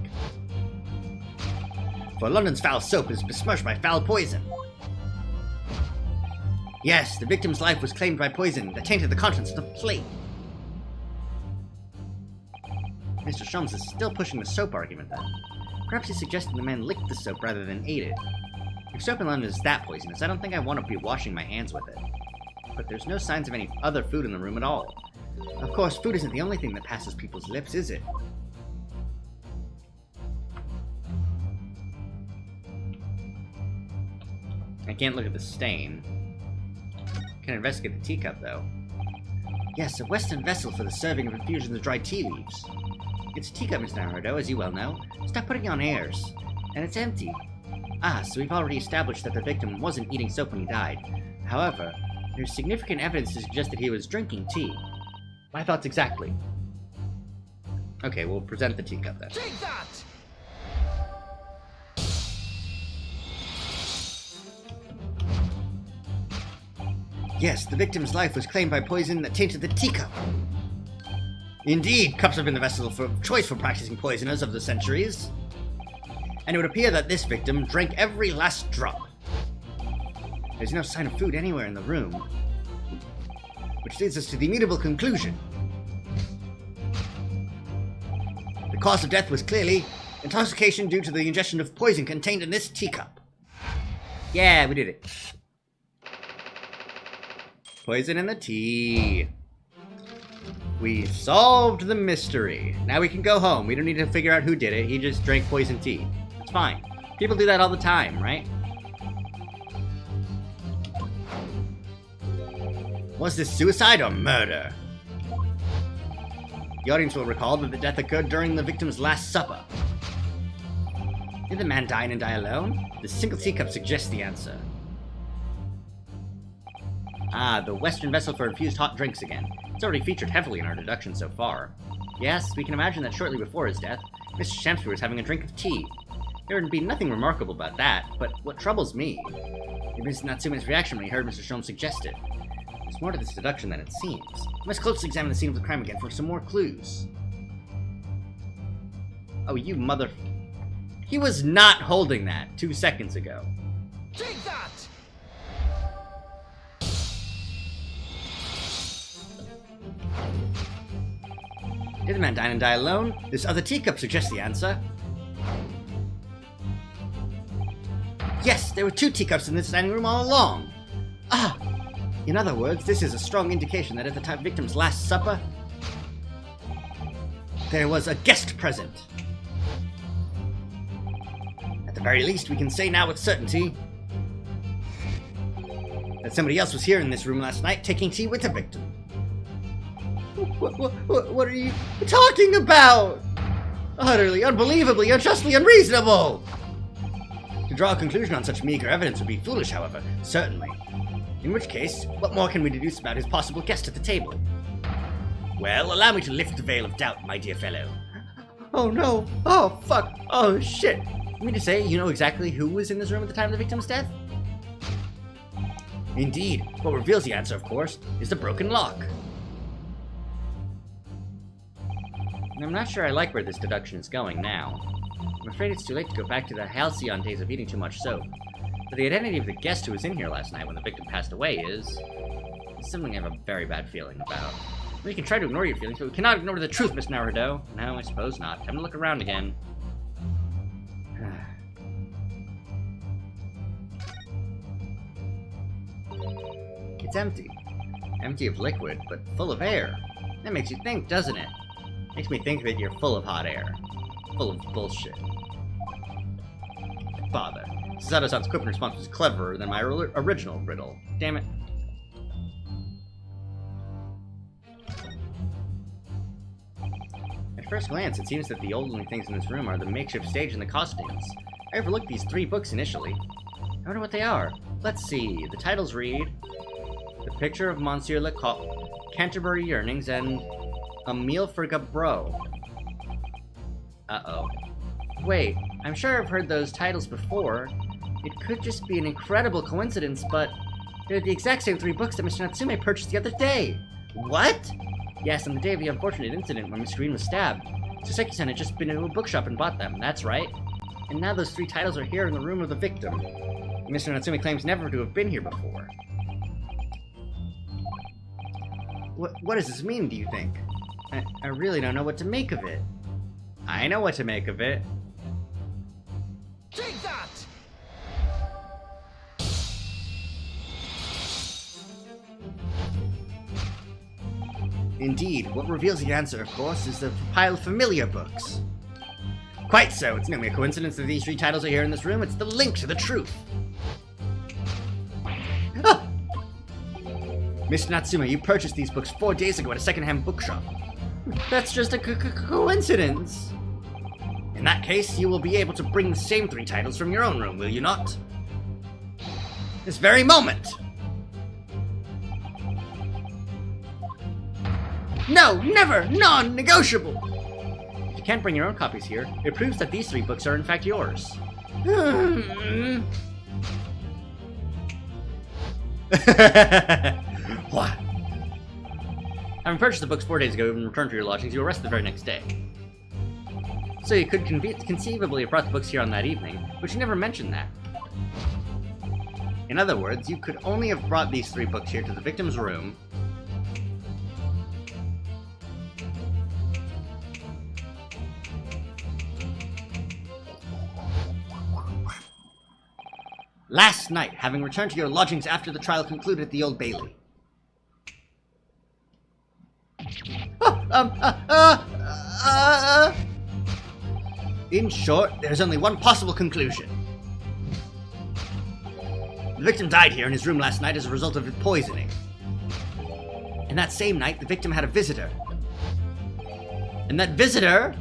For London's foul soap is besmirched by foul poison. Yes, the victim's life was claimed by poison that tainted the contents of the plate. Mr. Sholmes is still pushing the soap argument, then. Perhaps he's suggesting the man licked the soap rather than ate it. If soap in London is that poisonous, I don't think I want to be washing my hands with it. But there's no signs of any other food in the room at all. Of course, food isn't the only thing that passes people's lips, is it? I can't look at the stain. Can investigate the teacup, though. Yes, a Western vessel for the serving of infusions of dried tea leaves. It's a teacup, Mr. Naruto, as you well know. Stop putting on airs. And it's empty. Ah, so we've already established that the victim wasn't eating soap when he died. However, there's significant evidence to suggest that he was drinking tea. My thoughts exactly. Okay, we'll present the teacup then. Take that! Yes, the victim's life was claimed by poison that tainted the teacup. Indeed, cups have been the vessel of choice for practicing poisoners of the centuries. And it would appear that this victim drank every last drop. There's no sign of food anywhere in the room. Which leads us to the immutable conclusion. The cause of death was clearly Intoxication due to the ingestion of poison contained in this teacup. Yeah, we did it. Poison in the tea. We solved the mystery. Now we can go home. We don't need to figure out who did it. He just drank poison tea. It's fine. People do that all the time, right? Was this suicide or murder? The audience will recall that the death occurred during the victim's last supper. Did the man dine and die alone? The single teacup suggests the answer. Ah, the Western vessel for infused hot drinks again. It's already featured heavily in our deduction so far. Yes, we can imagine that shortly before his death, Mr. Shamsky was having a drink of tea. There would be nothing remarkable about that, but what troubles me is Mr. Natsume's reaction when he heard Mr. Sholmes suggest it. There's more to this deduction than it seems. We must closely examine the scene of the crime again for some more clues. Oh, you mother... He was not holding that 2 seconds ago. Take that! Did the man dine and die alone? This other teacup suggests the answer. Yes, there were 2 teacups in this dining room all along. Ah! In other words, this is a strong indication that at the victim's last supper, there was a guest present. At the very least, we can say now with certainty that somebody else was here in this room last night taking tea with the victim. What are you talking about? Utterly, unbelievably, unjustly unreasonable! To draw a conclusion on such meager evidence would be foolish, however, certainly. In which case, what more can we deduce about his possible guest at the table? Well, allow me to lift the veil of doubt, my dear fellow. Oh no! Oh fuck! Oh shit! You mean to say you know exactly who was in this room at the time of the victim's death? Indeed. What reveals the answer, of course, is the broken lock. And I'm not sure I like where this deduction is going now. I'm afraid it's too late to go back to the halcyon days of eating too much soap. But the identity of the guest who was in here last night when the victim passed away is something I have a very bad feeling about. We can try to ignore your feelings, but we cannot ignore the truth, Miss Naruto. No, I suppose not. Time to look around again. It's empty. Empty of liquid, but full of air. That makes you think, doesn't it? Makes me think that you're full of hot air. Full of bullshit. Bother. Susato-san's quick response was cleverer than my original riddle. Damn it. At first glance, it seems that the only things in this room are the makeshift stage and the costumes. I overlooked these 3 books initially. I wonder what they are. Let's see. The titles read... The Picture of Monsieur Lecoq, Canterbury Yearnings, and A Meal for Gabreau. Uh-oh. Wait, I'm sure I've heard those titles before. It could just be an incredible coincidence, but they're the exact same 3 books that Mr. Natsume purchased the other day. What? Yes, on the day of the unfortunate incident when Mr. Green was stabbed. Soseki-san had just been into a bookshop and bought them, that's right. And now those 3 titles are here in the room of the victim. Mr. Natsume claims never to have been here before. What does this mean, do you think? I really don't know what to make of it. I know what to make of it. Take that! Indeed, what reveals the answer, of course, is the pile of familiar books. Quite so, it's no mere coincidence that these 3 titles are here in this room, it's the link to the truth. Ah! Mr. Natsume, you purchased these books 4 days ago at a second-hand bookshop. That's just a coincidence. In that case, you will be able to bring the same 3 titles from your own room, will you not? This very moment! No, never! Non-negotiable! If you can't bring your own copies here, it proves that these 3 books are in fact yours. What? Having purchased the books 4 days ago and returned to your lodgings, you were arrested the very next day. So you could conceivably have brought the books here on that evening, but you never mentioned that. In other words, you could only have brought these 3 books here to the victim's room, Last night, having returned to your lodgings after the trial concluded at the Old Bailey. In short, there's only one possible conclusion. The victim died here in his room last night as a result of poisoning. And that same night, the victim had a visitor. And that visitor...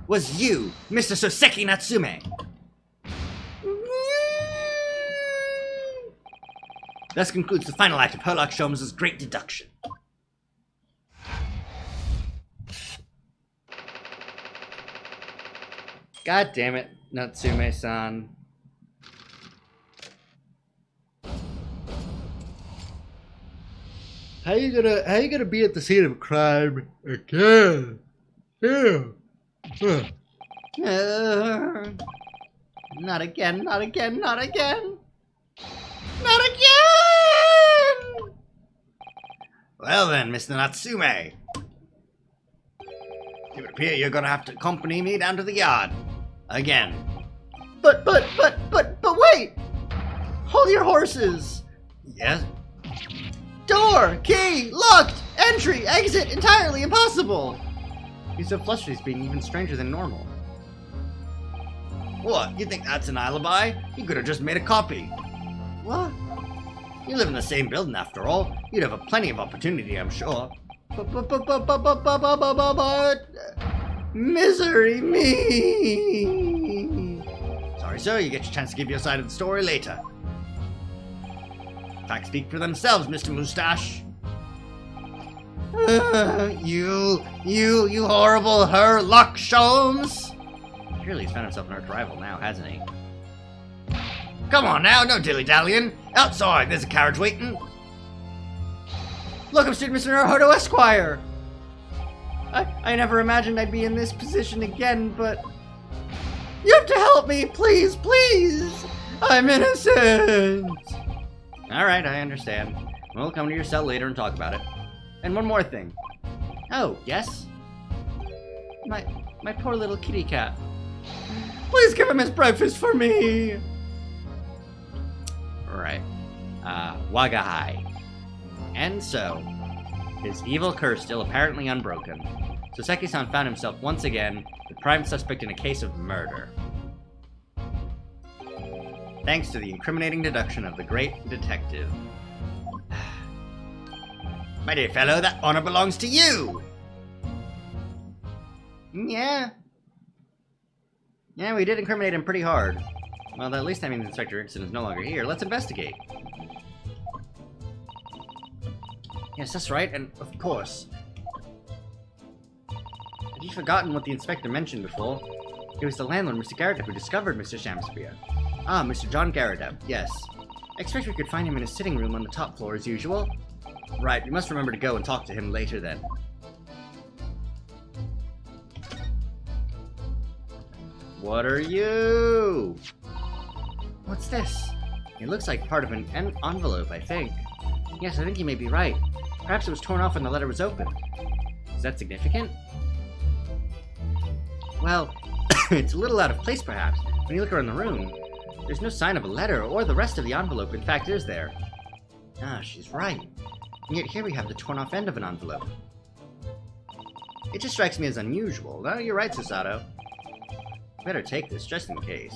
was you, Mr. Soseki Natsume. Thus concludes the final act of Herlock Sholmes' great deduction. God damn it, Natsume-san. How you gonna be at the scene of a crime again? Yeah. Huh. Not again, not again, not again. Not again! Well then, Mr. Natsume. It would appear you're gonna have to accompany me down to the yard. Again. But wait! Hold your horses! Yes? Door! Key! Locked! Entry! Exit! Entirely impossible! He's so flustered he's being even stranger than normal. What? You think that's an alibi? You could have just made a copy. What? You live in the same building after all. You'd have plenty of opportunity, I'm sure. But misery me. Sorry, sir. You get your chance to give your side of the story later. Facts speak for themselves, Mr. Moustache. You horrible herlock Sholmes. Surely he's found himself an arch-rival now, hasn't he? Come on now, no dilly-dallying. Outside, there's a carriage waiting. Look, I'm student Mr. Naruto Esquire. I never imagined I'd be in this position again, but... You have to help me, please, please! I'm innocent! Alright, I understand. We'll come to your cell later and talk about it. And one more thing. Oh, yes? My poor little kitty cat. Please give him his breakfast for me! Right. Wagahai. And so, his evil curse still apparently unbroken, Soseki-san found himself once again the prime suspect in a case of murder. Thanks to the incriminating deduction of the great detective. My dear fellow, that honor belongs to you! Yeah, we did incriminate him pretty hard. Well, at least that means Inspector Rickson is no longer here. Let's investigate. Yes, that's right, and of course. Had you forgotten what the inspector mentioned before? It was the landlord, Mr. Garrett, who discovered Mr. Shamspeare. Ah, Mr. John Garrett, yes. I expect we could find him in his sitting room on the top floor as usual. Right, we must remember to go and talk to him later then. What are you? What's this? It looks like part of an envelope, I think. Yes, I think you may be right. Perhaps it was torn off when the letter was opened. Is that significant? Well, it's a little out of place perhaps. When you look around the room, there's no sign of a letter or the rest of the envelope, in fact, is there? Ah, she's right. And yet here we have the torn off end of an envelope. It just strikes me as unusual. No, you're right, Susato. Better take this, just in case.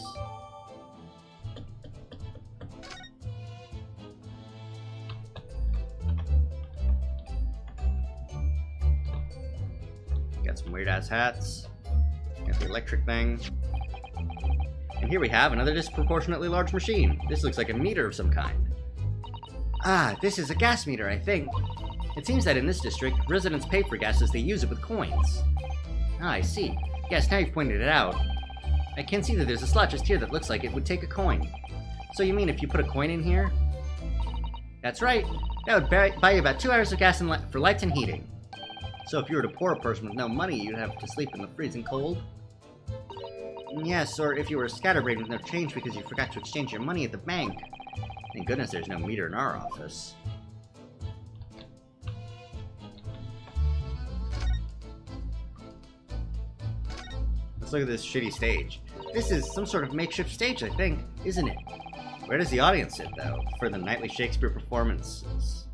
Got some weird-ass hats. Got the electric thing. And here we have another disproportionately large machine. This looks like a meter of some kind. Ah, this is a gas meter, I think. It seems that in this district, residents pay for gas as they use it with coins. Ah, I see. Yes, now you've pointed it out. I can see that there's a slot just here that looks like it would take a coin. So you mean if you put a coin in here? That's right. That would buy you about 2 hours of gas for lights and heating. So if you were a poor person with no money, you'd have to sleep in the freezing cold? Yes, or if you were a scatterbrain with no change because you forgot to exchange your money at the bank. Thank goodness there's no meter in our office. Let's look at this shitty stage. This is some sort of makeshift stage, I think, isn't it? Where does the audience sit, though, for the nightly Shakespeare performances?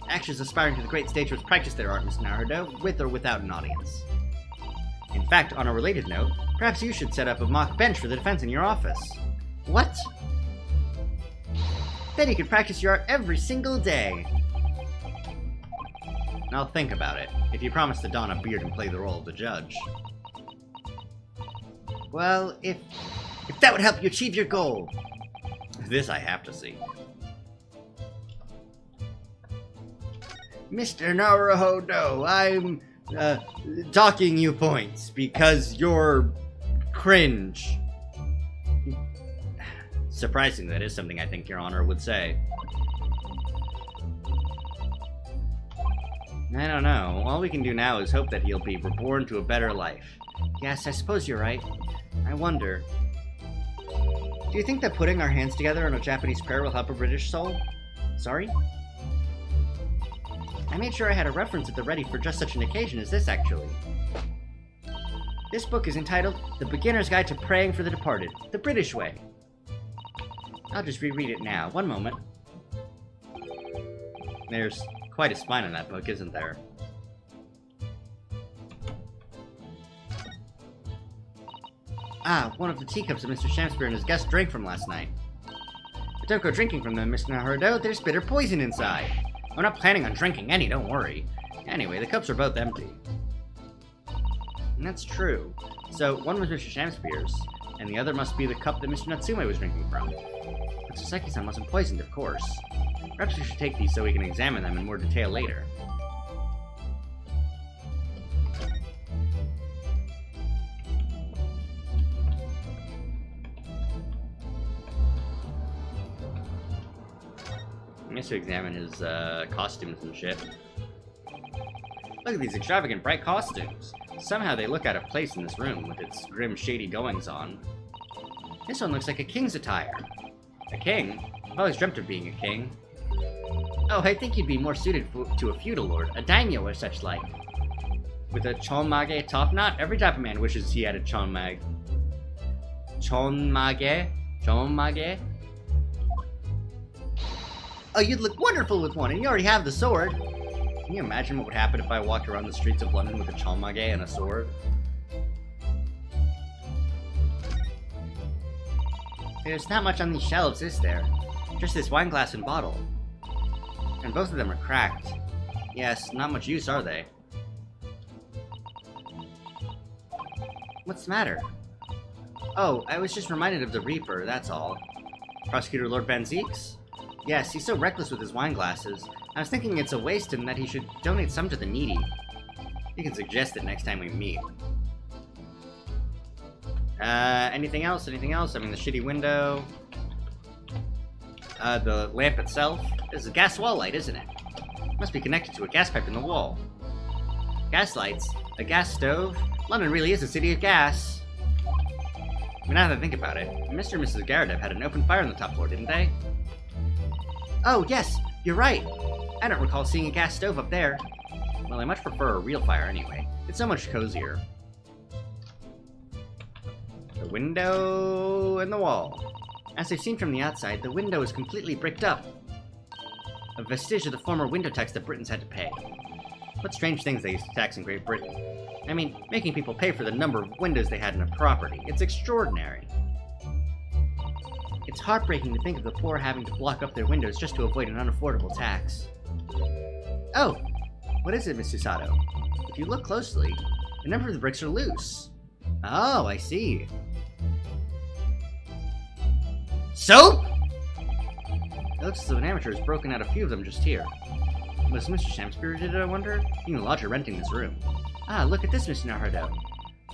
Actors aspiring to the great stage must practice their art, Miss Naruto, with or without an audience. In fact, on a related note, perhaps you should set up a mock bench for the defense in your office. What? Then you could practice your art every single day. Now think about it, if you promise to don a beard and play the role of the judge. Well, if that would help you achieve your goal. This I have to see. Mr. Naruhodo, I'm, docking you points because you're cringe. Surprising, that is something I think Your Honor would say. I don't know. All we can do now is hope that he'll be reborn to a better life. Yes, I suppose you're right. I wonder. Do you think that putting our hands together on a Japanese prayer will help a British soul? Sorry? I made sure I had a reference at the ready for just such an occasion as this, actually. This book is entitled The Beginner's Guide to Praying for the Departed, the British Way. I'll just reread it now. One moment. There's quite a spine on that book, isn't there? Ah, one of the teacups that Mr. Shamspeare and his guest drank from last night. But don't go drinking from them, Mr. Naruto. There's bitter poison inside. I'm not planning on drinking any, don't worry. Anyway, the cups are both empty. And that's true. So, one was Mr. Shamspeare's, and the other must be the cup that Mr. Natsume was drinking from. But Saseki-san wasn't poisoned, of course. Perhaps we should take these so we can examine them in more detail later. I'm going to examine his costumes and shit. Look at these extravagant bright costumes. Somehow they look out of place in this room with its grim, shady goings-on. This one looks like a king's attire. A king? I've always dreamt of being a king. Oh, I think you'd be more suited to a feudal lord, a daimyo or such like. With a chonmage top knot? Every Japan man wishes he had a chonmage. Chonmage? Chonmage? Oh, you'd look wonderful with one, and you already have the sword. Can you imagine what would happen if I walked around the streets of London with a chonmage and a sword? There's not much on these shelves, is there? Just this wine glass and bottle. And both of them are cracked. Yes, not much use, are they? What's the matter? Oh, I was just reminded of the Reaper, that's all. Prosecutor Lord Van Zeeks? Yes, he's so reckless with his wine glasses. I was thinking it's a waste and that he should donate some to the needy. You can suggest it next time we meet. Anything else? Anything else? I mean, the shitty window. The lamp itself. It's a gas wall light, isn't it? Must be connected to a gas pipe in the wall. Gas lights? A gas stove? London really is a city of gas. I mean, now that I think about it, Mr. and Mrs. Garadev had an open fire on the top floor, didn't they? Oh, yes, you're right. I don't recall seeing a gas stove up there. Well, I much prefer a real fire anyway. It's so much cozier. The window and the wall. As I've seen from the outside, the window is completely bricked up. A vestige of the former window tax that Britons had to pay. What strange things they used to tax in Great Britain. I mean, making people pay for the number of windows they had in a property. It's extraordinary. It's heartbreaking to think of the poor having to block up their windows just to avoid an unaffordable tax. Oh! What is it, Mr. Sato? If you look closely, a number of the bricks are loose. Oh, I see. Soap? It looks as though an amateur has broken out a few of them just here. Was Mr. Shamspeare did it, I wonder? You can lodge a renting this room. Ah, look at this, Mr. Naruto.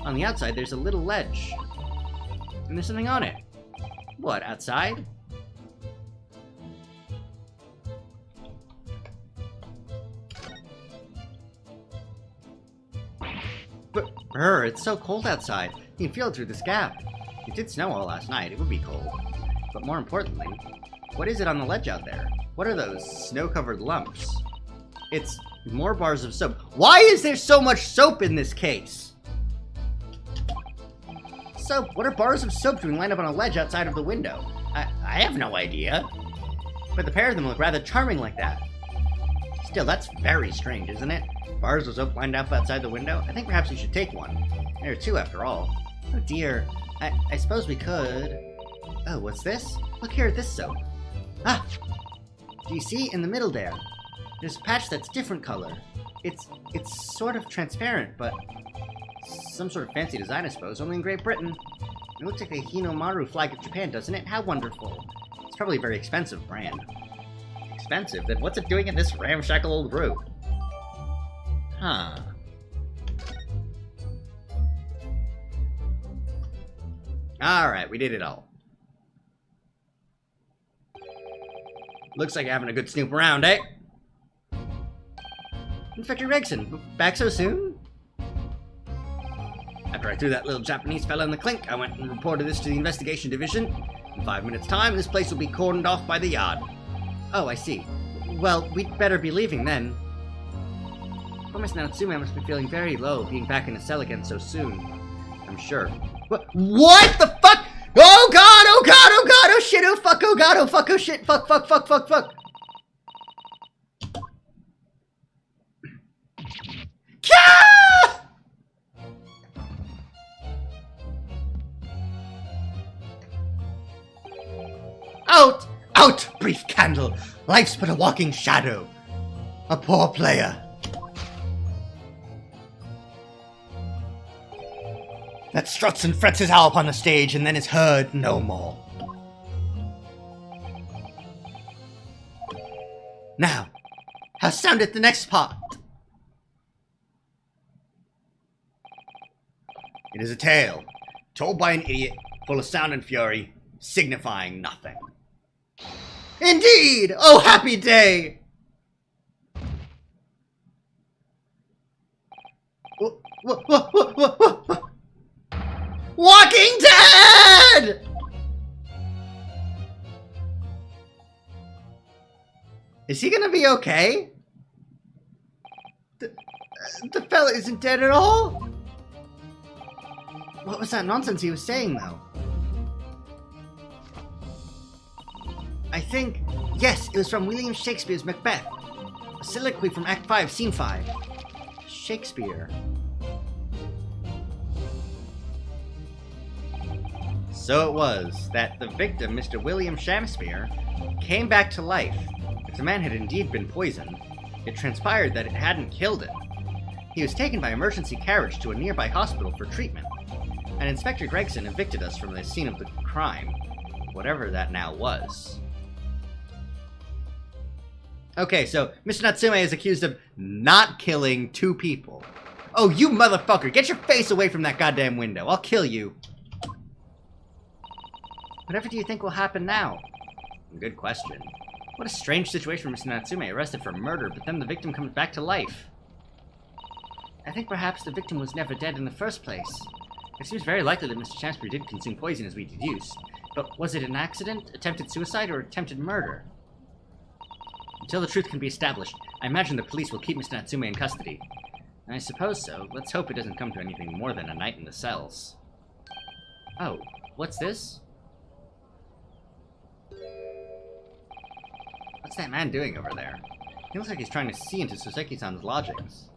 On the outside, there's a little ledge. And there's something on it. What, outside? But, it's so cold outside. You can feel it through this gap. It did snow all last night. It would be cold. But more importantly, what is it on the ledge out there? What are those snow-covered lumps? It's more bars of soap. Why is there so much soap in this case? soap? What are bars of soap doing lined up on a ledge outside of the window? I have no idea. But the pair of them look rather charming like that. Still, that's very strange, isn't it? Bars of soap lined up outside the window? I think perhaps we should take one. There are two after all. Oh dear. I suppose we could... Oh, what's this? Look here at this soap. Ah! Do you see in the middle there? There's a patch that's different color. It's sort of transparent, but some sort of fancy design, I suppose, only in Great Britain. It looks like the Hinomaru flag of Japan, doesn't it? How wonderful. It's probably a very expensive brand. Expensive? Then what's it doing in this ramshackle old room? Huh. Alright, we did it all. Looks like you're having a good snoop around, eh? Inspector Gregson, back so soon? After I threw that little Japanese fella in the clink, I went and reported this to the investigation division. In 5 minutes' time, this place will be cordoned off by the yard. Oh, I see. Well, we'd better be leaving then. Poor Miss Natsume must be feeling very low, being back in the cell again so soon. I'm sure. What the fuck? Oh god, oh god, oh god, oh shit, oh fuck, oh god, oh fuck, oh shit, fuck, fuck, fuck, fuck, fuck. Kya! Out! Out, brief candle! Life's but a walking shadow. A poor player. That struts and frets his owl upon the stage and then is heard no more. Now, how soundeth the next part? It is a tale, told by an idiot, full of sound and fury, signifying nothing. Indeed! Oh, happy day! Walking Dead! Is he gonna be okay? The fella isn't dead at all? What was that nonsense he was saying, though? I think... Yes, it was from William Shakespeare's Macbeth. A soliloquy from Act 5, Scene 5. Shakespeare. So it was that the victim, Mr. William Shakespeare, came back to life. If the man had indeed been poisoned, it transpired that it hadn't killed him. He was taken by emergency carriage to a nearby hospital for treatment, and Inspector Gregson evicted us from the scene of the crime, whatever that now was. Okay, so Mr. Natsume is accused of not killing 2 people. Oh, you motherfucker! Get your face away from that goddamn window! I'll kill you! Whatever do you think will happen now? Good question. What a strange situation for Mr. Natsume, arrested for murder, but then the victim comes back to life. I think perhaps the victim was never dead in the first place. It seems very likely that Mr. Shakespeare did consume poison, as we deduced. But was it an accident, attempted suicide, or attempted murder? Until the truth can be established, I imagine the police will keep Mr. Natsume in custody. I suppose so. Let's hope it doesn't come to anything more than a night in the cells. Oh, what's this? What's that man doing over there? He looks like he's trying to see into Soseki-san's lodgings.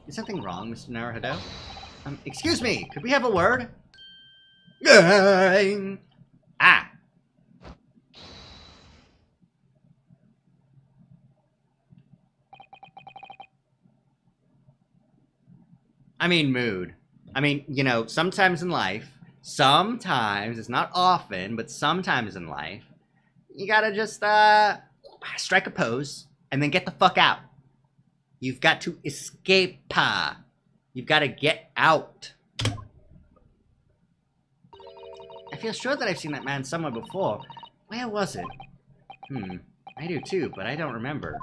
Is something wrong, Mr. Naruhodo? Excuse me, could we have a word? Ah! I mean, mood. I mean, you know, sometimes in life, it's not often, but sometimes in life, you gotta just, strike a pose, and then get the fuck out. You've got to escape. You've got to get out. I feel sure that I've seen that man somewhere before. Where was it? I do too, but I don't remember.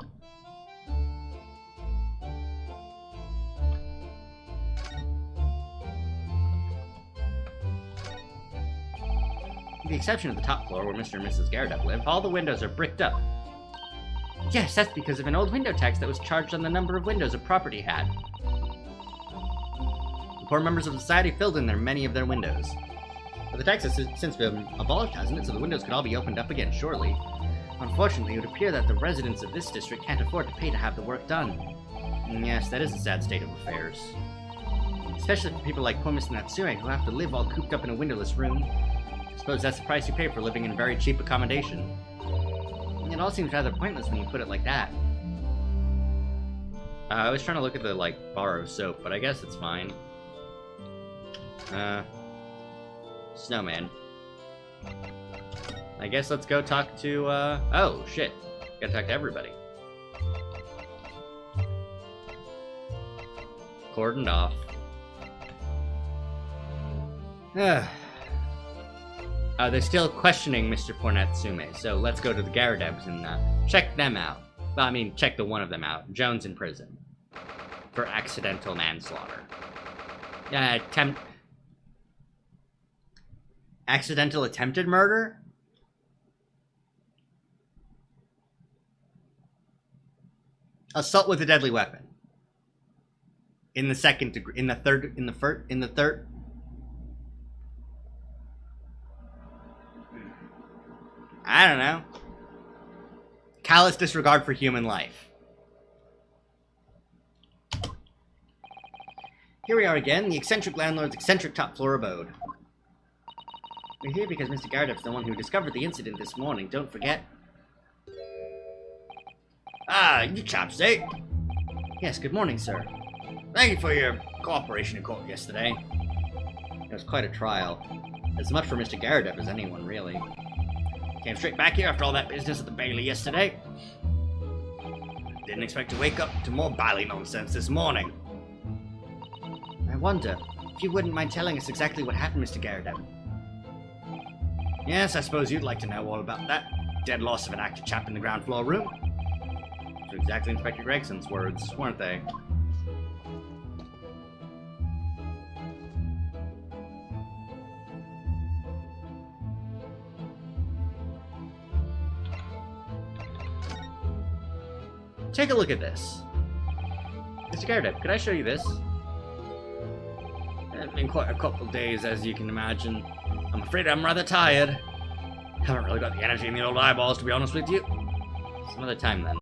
With the exception of the top floor where Mr. and Mrs. Garrett live, all the windows are bricked up. Yes, that's because of an old window tax that was charged on the number of windows a property had. Poor members of society filled in many of their windows. But the tax has since been abolished, hasn't it? So the windows could all be opened up again, surely. Unfortunately, it would appear that the residents of this district can't afford to pay to have the work done. Yes, that is a sad state of affairs. Especially for people like poor Mr. Natsume, who have to live all cooped up in a windowless room. I suppose that's the price you pay for living in very cheap accommodation. It all seems rather pointless when you put it like that. I was trying to look at the, bar of soap, but I guess it's fine. Snowman. I guess let's go talk to, oh, shit. Gotta talk to everybody. Cordoned off. They're still questioning Mr. Pornatsume, so let's go to the Gyarados and check them out. Well, I mean, check the one of them out. Jones in prison. For accidental manslaughter. Accidental attempted murder? Assault with a deadly weapon. In the second degree, in the third. I don't know. Callous disregard for human life. Here we are again, the eccentric landlord's eccentric top floor abode. We're here because Mr. Gyarados is the one who discovered the incident this morning, don't forget. Ah, you chaps, eh? Yes, good morning, sir. Thank you for your cooperation in court yesterday. It was quite a trial. As much for Mr. Gyarados as anyone, really. Came straight back here after all that business at the Bailey yesterday. Didn't expect to wake up to more Bailey nonsense this morning. I wonder if you wouldn't mind telling us exactly what happened, Mr. Gyarados. Yes, I suppose you'd like to know all about that. Dead loss of an active chap in the ground floor room. Those are exactly Inspector Gregson's words, weren't they? Take a look at this. Mr. Gyarados, could I show you this? It's been quite a couple of days, as you can imagine. I'm afraid I'm rather tired. Haven't really got the energy in the old eyeballs, to be honest with you. Some other time, then.